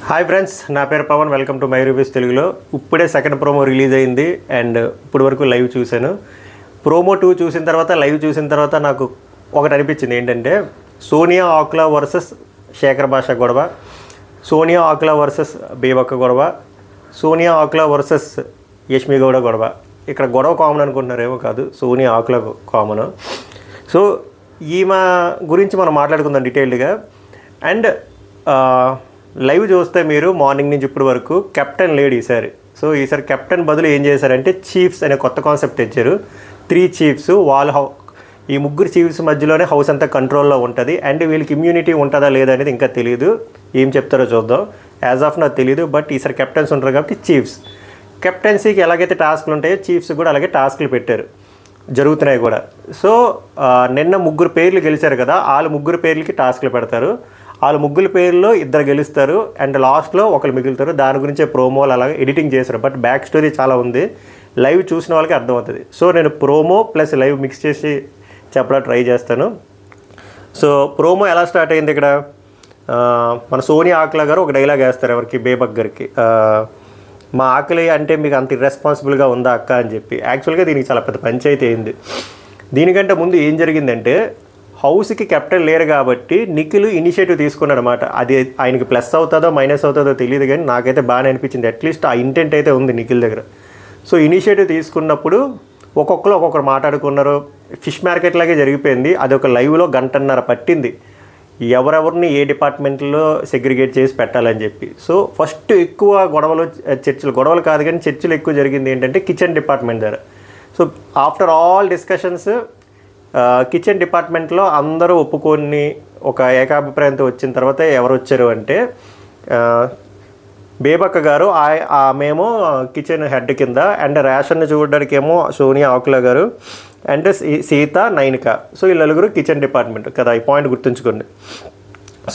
Hi friends, నా పేరు Pavan. Welcome to my reviews తెలుగులో. ఇప్పుడే సెకండ్ ప్రోమో రిలీజ్ అయింది అండ్ ఇప్పటి వరకు లైవ్ చూశాను. ప్రోమో 2 చూసిన తర్వాత లైవ్ చూసిన తర్వాత నాకు ఒకటి అనిపించింది ఏంటంటే, సోనియా ఆకులా వర్సెస్ శేఖర్ భాష గొడవ, సోనియా ఆకులా వర్సెస్ బేబక్క గొడవ, సోనియా ఆకులా వర్సెస్ యష్మి గౌడ గొడవ. ఇక్కడ గొడవ కామన్ అనుకుంటున్నారేమో, కాదు, సోనియా ఆకులా కామన్. సో ఈమె గురించి మనం మాట్లాడుకుందాం డీటెయిల్డ్గా. అండ్ లైవ్ చూస్తే మీరు మార్నింగ్ నుంచి ఇప్పటి వరకు కెప్టెన్ లేడు ఈసారి. సో ఈసారి కెప్టెన్ బదులు ఏం చేశారంటే చీఫ్స్ అనే కొత్త కాన్సెప్ట్ తెచ్చారు. 3 చీఫ్స్, ఈ ముగ్గురు చీఫ్స్ మధ్యలోనే హౌస్ అంతా కంట్రోల్లో ఉంటుంది. అండ్ వీళ్ళకి ఇమ్యూనిటీ ఉంటుందా లేదా అనేది ఇంకా తెలియదు. ఏం చెప్తారో చూద్దాం. యాజ్ ఆఫ్ నాకు తెలియదు, బట్ ఈసారి కెప్టెన్స్ ఉంటారు కాబట్టి చీఫ్స్. కెప్టెన్సీకి ఎలాగైతే టాస్క్లు ఉంటాయో చీఫ్స్ కూడా అలాగే టాస్క్లు పెట్టారు, జరుగుతున్నాయి కూడా. సో నిన్న 3 పేర్లు గెలిచారు కదా, వాళ్ళ 3 పేర్లకి టాస్క్లు పెడతారు. వాళ్ళ 3 పేర్లో 2 గెలుస్తారు అండ్ లాస్ట్లో ఒకరు మిగులుతారు. దాని గురించే ప్రోమోలు అలాగే ఎడిటింగ్ చేశారు, బట్ బ్యాక్ స్టోరీ చాలా ఉంది. లైవ్ చూసిన వాళ్ళకి అర్థమవుతుంది. సో నేను ప్రోమో ప్లస్ లైవ్ మిక్స్ చేసి చెప్పడానికి ట్రై చేస్తాను. సో ప్రోమో ఎలా స్టార్ట్ అయింది ఇక్కడ, మన సోనియా ఆకులా గారు ఒక డైలాగ్ వేస్తారు ఎవరికి, బేబక్ గారికి. మా ఆకలి అంటే మీకు అంత ఇర్రెస్పాన్సిబుల్గా ఉందా అక్క అని చెప్పి. యాక్చువల్గా దీనికి చాలా పెద్ద పంచాయతీ అయింది. దీనికంటే ముందు ఏం జరిగిందంటే, హౌస్కి కెప్టెన్ లేరు కాబట్టి నిఖిల్ ఇనిషియేటివ్ తీసుకున్నాడు అనమాట. అది ఆయనకి ప్లస్ అవుతుందో మైనస్ అవుతుందో తెలియదు, కానీ నాకైతే బాగానే అనిపించింది. అట్లీస్ట్ ఆ ఇంటెంట్ అయితే ఉంది నిఖిల్ దగ్గర. సో ఇనిషియేటివ్ తీసుకున్నప్పుడు ఒక్కొక్కరు మాట్లాడుకున్నారు. ఫిష్ మార్కెట్ లాగే జరిగిపోయింది. అది ఒక లైవ్లో 1.5 గంట పట్టింది ఎవరెవరిని ఏ డిపార్ట్మెంట్లో సెగ్రిగేట్ చేసి పెట్టాలని చెప్పి. సో ఫస్ట్ ఎక్కువ గొడవలు కాదు కానీ చర్చలు ఎక్కువ జరిగింది ఏంటంటే కిచెన్ డిపార్ట్మెంట్ దగ్గర. So after all discussions kitchen డిపార్ట్మెంట్లో అందరూ ఒప్పుకొని ఒక ఏకాభిప్రాయంతో వచ్చిన తర్వాత ఎవరు వచ్చారు అంటే, బేబక్క గారు, ఆమెమో కిచెన్ హెడ్ కింద, అండ్ రేషన్ చూడడానికి ఏమో సోనియా ఆకులా గారు, అండ్ సీత, నైనిక. సో ఈ 4 కిచెన్ డిపార్ట్మెంట్ కదా, ఈ పాయింట్ గుర్తుంచుకోండి.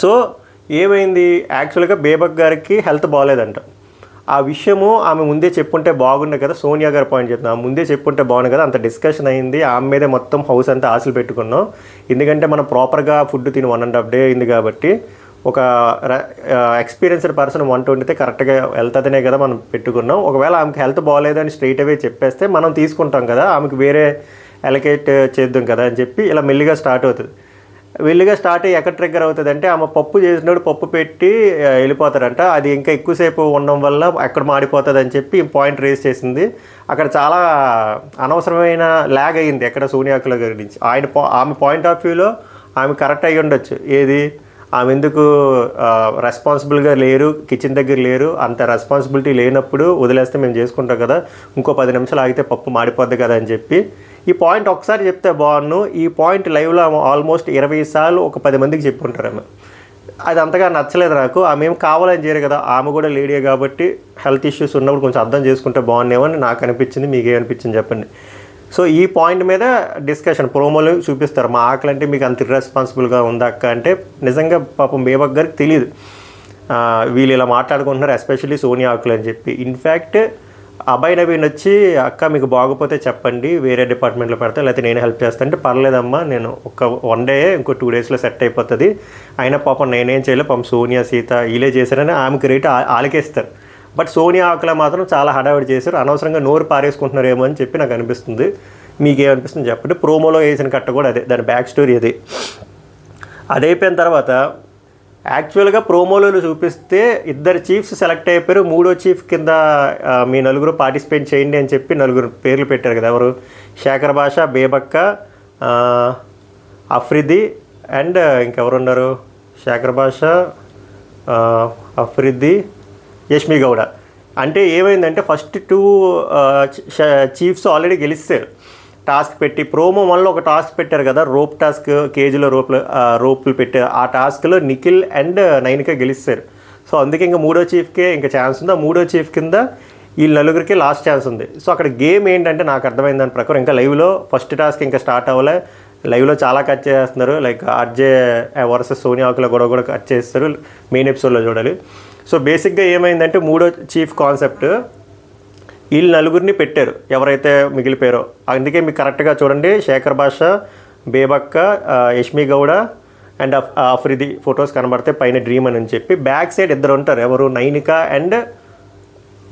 సో ఏమైంది, యాక్చువల్గా బేబక్ గారికి హెల్త్ బాగోలేదంట. ఆ విషయము ఆమె ముందే చెప్పుంటే బాగుండే కదా. సోనియా గారి పాయింట్ చెప్తున్నా, ముందే చెప్పుంటే బాగుంది కదా. అంత డిస్కషన్ అయింది, ఆమె మీదే మొత్తం హౌస్ అంతా ఆశలు పెట్టుకున్నాం. ఎందుకంటే మనం ప్రాపర్గా ఫుడ్ తిని 1.5 డే అయింది కాబట్టి, ఒక ఎక్స్పీరియన్స్డ్ పర్సన్ 120 కరెక్ట్గా వెళ్తుందనే కదా మనం పెట్టుకున్నాం. ఒకవేళ ఆమెకి హెల్త్ బాగోలేదని స్ట్రైట్ అవే చెప్పేస్తే మనం తీసుకుంటాం కదా, ఆమెకు వేరే అలొకేట్ చేద్దాం కదా అని చెప్పి ఇలా మెల్లిగా స్టార్ట్ అవుతుంది. స్టార్ట్ అయ్యి ఎక్కడ ట్రిగ్గర్ అవుతుంది అంటే, ఆమె పప్పు చేసినప్పుడు పప్పు పెట్టి వెళ్ళిపోతారంట. అది ఇంకా ఎక్కువసేపు ఉండడం వల్ల ఎక్కడ మాడిపోతుంది అని చెప్పి పాయింట్ రేస్ చేసింది. అక్కడ చాలా అనవసరమైన ల్యాగ్ అయ్యింది ఎక్కడ సోనియా ఆకులా గారి నుంచి. ఆమె పాయింట్ ఆఫ్ వ్యూలో ఆమె కరెక్ట్ అయ్యి ఉండొచ్చు. ఏది, ఆమె ఎందుకు రెస్పాన్సిబుల్గా లేరు, కిచెన్ దగ్గర లేరు, అంత రెస్పాన్సిబిలిటీ లేనప్పుడు వదిలేస్తే మేము చేసుకుంటాం కదా, ఇంకో 10 నిమిషాలు ఆగితే పప్పు మాడిపోద్ది కదా అని చెప్పి ఈ పాయింట్ ఒకసారి చెప్తే బాగున్ను. ఈ పాయింట్ లైవ్లో ఆల్మోస్ట్ 20 సార్లు ఒక 10 మందికి చెప్పుంటారు ఆమె. అది అంతగా నచ్చలేదు నాకు. ఆమె ఏం కావాలని చేయరు కదా, ఆమె కూడా లేడీ కాబట్టి హెల్త్ ఇష్యూస్ ఉన్నప్పుడు కొంచెం అర్థం చేసుకుంటే బాగున్నామో అని నాకు అనిపించింది. మీకేమనిపించింది చెప్పండి. సో ఈ పాయింట్ మీద డిస్కషన్ ప్రోమోలు చూపిస్తారు. మా ఆకలి అంటే మీకు అంత ఇర్రెస్పాన్సిబుల్గా ఉందా అక్క అంటే, నిజంగా పాపం బేబక్ గారికి తెలియదు వీళ్ళు ఇలా మాట్లాడుకుంటున్నారు, ఎస్పెషల్లీ సోనియా ఆకులు అని చెప్పి. ఇన్ఫ్యాక్ట్ అభయ్ నవీన్ వచ్చి, అక్క మీకు బాగోపోతే చెప్పండి, వేరే డిపార్ట్మెంట్లో పెడతా, లేకపోతే నేను హెల్ప్ చేస్తాను అంటే, పర్లేదమ్మా నేను ఒక 1 డే ఇంకో 2 డేస్లో సెట్ అయిపోతుంది, అయినా పాపం నేనేం చేయలేదు, పాపం సోనియా సీత వీలే చేశారని ఆమెకు రేటు ఆలకేస్తారు. బట్ సోనియా ఆకులా మాత్రం చాలా హడావిడి చేశారు. అనవసరంగా నోరు పారేసుకుంటున్నారేమో అని చెప్పి నాకు అనిపిస్తుంది. మీకేమనిపిస్తుంది చెప్పండి. ప్రోమోలో వేసిన కట్ట కూడా అదే, దాని బ్యాక్ స్టోరీ అదే. అది అయిపోయిన తర్వాత యాక్చువల్గా ప్రోమోలో చూపిస్తే 2 చీఫ్స్ సెలెక్ట్ అయిపోయారు. 3వ చీఫ్ కింద మీ 4 పార్టిసిపేట్ చేయండి అని చెప్పి 4 పేర్లు పెట్టారు కదా. ఎవరు, శేఖర్ భాష, బేబక్క, అఫ్రిది అండ్ ఇంకెవరున్నారు, శేఖర్ భాష, అఫ్రిది, యష్మి గౌడ. అంటే ఏమైందంటే ఫస్ట్ 2 చీఫ్స్ ఆల్రెడీ గెలిస్తారు టాస్క్ పెట్టి. ప్రోమో 1లో ఒక టాస్క్ పెట్టారు కదా, రోప్ టాస్క్, కేజీలో రోపులు పెట్టారు. ఆ టాస్క్లో నిఖిల్ అండ్ నైనిక గెలిస్తారు. సో అందుకే ఇంకా 3వ చీఫ్కే ఇంకా ఛాన్స్ ఉంది. ఆ 3వ చీఫ్ కింద వీళ్ళు 4 లాస్ట్ ఛాన్స్ ఉంది. సో అక్కడ గేమ్ ఏంటంటే, నాకు అర్థమైంది దాని ప్రకారం, ఇంకా లైవ్లో ఫస్ట్ టాస్క్ ఇంకా స్టార్ట్ అవ్వలే. లైవ్లో చాలా కట్ చేస్తున్నారు. లైక్ ఆర్జే వర్సెస్ సోనియా ఆకుల గొడవ కూడా కట్ చేస్తారు, మెయిన్ ఎపిసోడ్లో చూడాలి. సో బేసిక్గా ఏమైందంటే 3వ చీఫ్ కాన్సెప్ట్, వీళ్ళు 4 పెట్టారు ఎవరైతే మిగిలిపోయారో. అందుకే మీకు కరెక్ట్గా చూడండి, శేఖర్ భాష, బేబక్క, యష్మి గౌడ అండ్ అఫ్రిది ఫొటోస్ కనబడితే పైన డ్రీమ్ అని చెప్పి బ్యాక్ సైడ్ ఇద్దరు ఉంటారు, ఎవరు నైనిక అండ్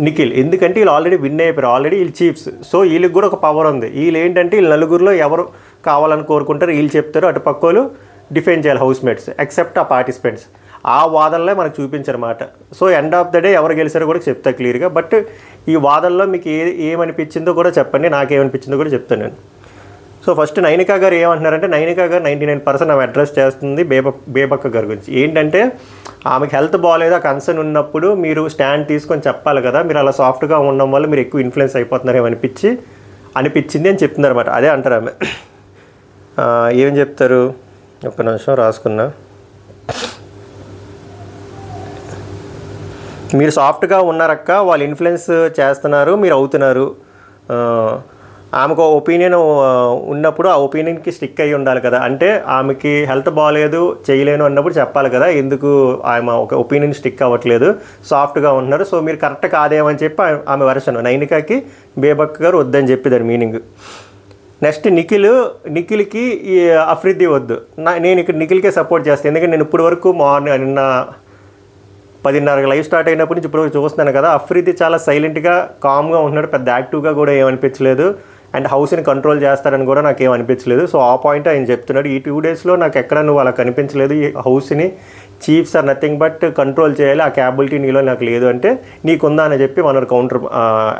నిఖిల్. ఎందుకంటే వీళ్ళు ఆల్రెడీ విన్ అయిపోయారు, ఆల్రెడీ వీళ్ళు చీఫ్స్. సో వీళ్ళకి కూడా ఒక పవర్ ఉంది. వీళ్ళు ఏంటంటే వీళ్ళు నలుగురిలో ఎవరు కావాలని కోరుకుంటారు వీళ్ళు చెప్తారు, అటు పక్కలు డిఫెండ్ చేయాలి హౌస్ మేట్స్ ఎక్సెప్ట్ ఆ పార్టిసిపెంట్స్. ఆ వాదనలే మనకు చూపించారన్నమాట. So end of the day ఎవరు గెలిచారో కూడా చెప్తా క్లియర్గా. బట్ ఈ వాదనలో మీకు ఏమనిపించిందో కూడా చెప్పండి, నాకేమనిపించిందో కూడా చెప్తాను నేను. సో ఫస్ట్ నైనికా గారు ఏమంటున్నారంటే, నైనికా గారు 99% ఆమె అడ్రస్ చేస్తుంది బేబక్క గారి గురించి. ఏంటంటే ఆమెకి హెల్త్ బాగాలేదు, ఆ కన్సర్న్ ఉన్నప్పుడు మీరు స్టాండ్ తీసుకొని చెప్పాలి కదా, మీరు అలా సాఫ్ట్గా ఉండడం వల్ల మీరు ఎక్కువ ఇన్ఫ్లుయెన్స్ అయిపోతున్నారేమో అనిపించింది అని చెప్తున్నారు అనమాట. అదే అంటారు ఆమె. ఏం చెప్తారు, ఒక్క నిమిషం రాసుకున్నా. మీరు సాఫ్ట్గా ఉన్నారక్క, వాళ్ళు ఇన్ఫ్లుయెన్స్ చేస్తున్నారు, మీరు అవుతున్నారు. ఆమెకు ఒపీనియన్ ఉన్నప్పుడు ఆ ఒపీనియన్కి స్టిక్ అయ్యి ఉండాలి కదా. అంటే ఆమెకి హెల్త్ బాగాలేదు చేయలేను అన్నప్పుడు చెప్పాలి కదా, ఎందుకు ఆమె ఒక ఒపీనియన్ స్టిక్ అవ్వట్లేదు, సాఫ్ట్గా ఉంటున్నారు, సో మీరు కరెక్ట్ కాదేమని చెప్పి ఆమె వెర్షన్. నైనికాకి బేబక్క గారు వద్దని చెప్పి దాని మీనింగ్. నెక్స్ట్ నిఖిల్కి ఈ అఫ్రిది వద్దు. నేను ఇక్కడ నిఖిల్కే సపోర్ట్ చేస్తాను. ఎందుకంటే నేను ఇప్పుడు వరకు నిన్న 10:30 లైవ్ స్టార్ట్ అయినప్పటి నుంచి ఇప్పుడు చూస్తున్నాను కదా, అఫ్రిది చాలా సైలెంట్గా కామ్గా ఉంటున్నాడు, పెద్ద యాక్టివ్గా కూడా ఏమనిపించలేదు. అండ్ హౌస్ని కంట్రోల్ చేస్తారని కూడా నాకు ఏమనిపించలేదు. సో ఆ పాయింట్ ఆయన చెప్తున్నాడు. ఈ 2 డేస్లో నాకు ఎక్కడ నువ్వు అలా కనిపించలేదు, ఈ హౌస్ని chiefs are nothing but control చేయాలి, ఆ క్యాపబిలిటీ నీలో నాకు లేదు అంటే నీకుందా అని చెప్పి మనోడు కౌంటర్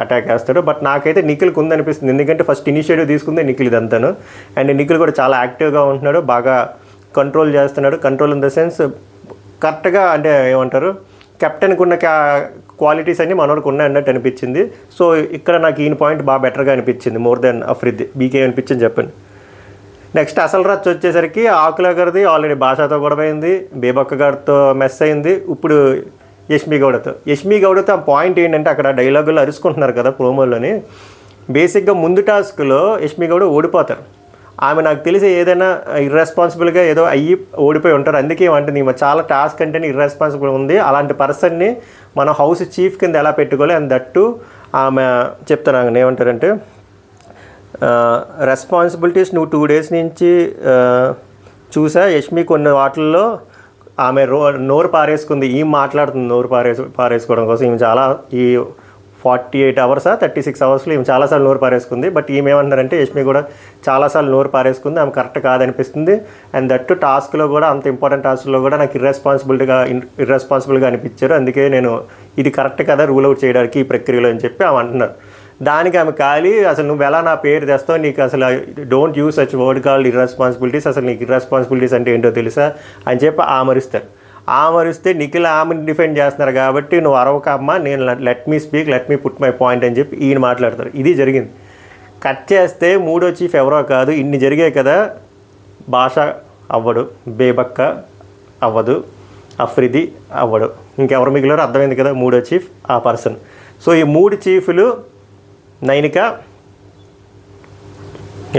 అటాక్ చేస్తాడు. బట్ నాకైతే నిఖిల్కి ఉందనిపిస్తుంది. ఎందుకంటే ఫస్ట్ ఇనిషియేటివ్ తీసుకుందే నిఖిల్ ఇదంతాను. అండ్ నిఖిల్ కూడా చాలా యాక్టివ్గా ఉంటున్నాడు, బాగా కంట్రోల్ చేస్తున్నాడు. కంట్రోల్ ఇన్ ద సెన్స్ కరెక్ట్గా, అంటే ఏమంటారు, కెప్టెన్కి ఉన్న క్వాలిటీస్ అన్నీ మనోడికి ఉన్నాయి అన్నట్టు అనిపించింది. సో ఇక్కడ నాకు ఈయన పాయింట్ బాగా బెటర్గా అనిపించింది మోర్ దెన్ అఫ్రిది. బీకే అనిపించింది చెప్పండి. నెక్స్ట్ అసలు రచ్చ వచ్చేసరికి ఆకుల గారిది ఆల్రెడీ భాషతో గొడవ అయింది, బేబక్క గారితో మెస్ అయింది, ఇప్పుడు యష్మి గౌడతో ఆ పాయింట్ ఏంటంటే అక్కడ డైలాగుల్లో అరుచుకుంటున్నారు కదా ప్రోమోలోని. బేసిక్గా ముందు టాస్క్లో యష్మి గౌడ ఓడిపోతారు. ఆమె నాకు తెలిసి ఏదైనా ఇర్రెస్పాన్సిబుల్గా ఏదో అయ్యి ఓడిపోయి ఉంటారు. అందుకే ఏమంటుంది, చాలా టాస్క్ అంటేనే ఇర్రెస్పాన్సిబుల్ ఉంది, అలాంటి పర్సన్ని మనం హౌస్ చీఫ్ కింద ఎలా పెట్టుకోవాలి. అండ్ దట్టు ఆమె చెప్తాను ఏమంటారంటే, రెస్పాన్సిబిలిటీస్ నువ్వు 2 డేస్ నుంచి చూసా, యష్మి కొన్ని వాటిల్లో ఆమె నోరు పారేసుకుంది, ఈమె మాట్లాడుతుంది నోరు పారేసుకోవడం కోసం. ఈమె చాలా ఈ 48 అవర్సా 36 అవర్స్లో ఈమె చాలాసార్లు నోరు పారేసుకుంది. బట్ ఈమె ఏమంటున్నారంటే యష్మి కూడా చాలాసార్లు నోరు పారేసుకుంది, ఆమె కరెక్ట్ కాదనిపిస్తుంది. అండ్ దట్టు టాస్క్లో కూడా, అంత ఇంపార్టెంట్ టాస్క్లో కూడా నాకు ఇర్రెస్పాన్సిబుల్గా అనిపించారు, అందుకే నేను ఇది కరెక్ట్ కదా రూల్ అవుట్ చేయడానికి ఈ ప్రక్రియలో అని చెప్పి ఆమె అంటున్నారు. దానికి ఆమె ఖాళీ, అసలు నువ్వు ఎలా నా పేరు తెస్తావు, నీకు అసలు don't use such word called irresponsibilities, అసలు నీకు ఇర్రెస్పాన్సిబిలిటీస్ అంటే ఏంటో తెలుసా అని చెప్పి ఆమరిస్తే నిఖిల్ ఆమెను డిఫెండ్ చేస్తున్నారు కాబట్టి నువ్వు అరవకమ్మా, నేను let me speak, let me put my point అని చెప్పి ఈయన మాట్లాడతారు. ఇది జరిగింది. కట్ చేస్తే 3వ చీఫ్ ఎవరో కాదు, ఇన్ని జరిగాయి కదా, భాష అవ్వడు, బేబక్క అవ్వదు, అఫ్రిది అవ్వడు, ఇంకెవరు మిగిలారో అర్థమైంది కదా, 3వ చీఫ్ ఆ పర్సన్. సో ఈ 3 చీఫ్లు నైనిక,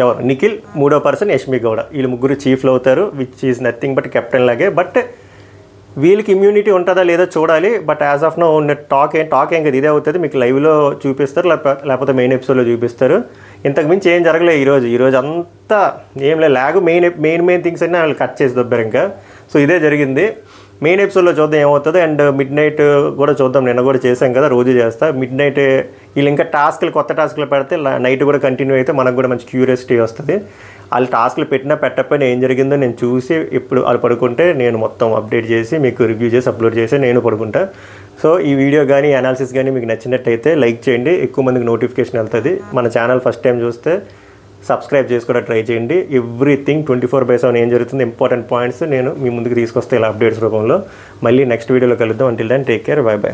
ఎవరు నిఖిల్, 3వ పర్సన్ యష్మి గౌడ, వీళ్ళు 3 చీఫ్లు అవుతారు, which is nothing but captain లాగే. బట్ వీళ్ళకి ఇమ్యూనిటీ ఉంటుందా లేదా చూడాలి. బట్ యాజ్ ఆఫ్ నో ఉన్న టాక్ ఏం కదా, ఇదే అవుతుంది, మీకు లైవ్లో చూపిస్తారు, లేకపోతే మెయిన్ ఎపిసోడ్లో చూపిస్తారు. ఇంతకుమించి ఏం జరగలేదు ఈరోజు అంతా ఏం లేదు, మెయిన్ థింగ్స్ అన్నీ వాళ్ళు కట్ చేసి దొబ్బారు ఇంకా. సో ఇదే జరిగింది. మెయిన్ ఎపిసోడ్లో చూద్దాం ఏమవుతుందో. అండ్ మిడ్ నైట్ కూడా చూద్దాం, నిన్న కూడా చేసాం కదా, రోజు చేస్తా. మిడ్ నైట్ వీళ్ళు ఇంకా కొత్త టాస్క్లు పెడితే నైట్ కూడా కంటిన్యూ అయితే మనకు కూడా మంచి క్యూరియాసిటీ వస్తుంది. వాళ్ళు టాస్క్లు పెట్టకపోయినా ఏం జరిగిందో నేను చూసి, ఇప్పుడు వాళ్ళు పడుకుంటే నేను మొత్తం అప్డేట్ చేసి మీకు రివ్యూ చేసి అప్లోడ్ చేసి నేను పడుకుంటా. సో ఈ వీడియో కానీ అనాలిసిస్ కానీ మీకు నచ్చినట్టయితే లైక్ చేయండి, ఎక్కువ మందికి నోటిఫికేషన్ వెళ్తుంది. మన ఛానల్ ఫస్ట్ టైం చూస్తే సబ్స్క్రైబ్ చేసుకోవడం ట్రై చేయండి. ఎవ్రీథింగ్ 24/7 ఏం జరుగుతుంది, ఇంపార్టెంట్ పాయింట్స్ నేను మీ ముందుకు తీసుకొస్తే ఇలా అప్డేట్స్ రూపంలో. మళ్ళీ నెక్స్ట్ వీడియోలో కలుద్దాం. Until then take care, bye by.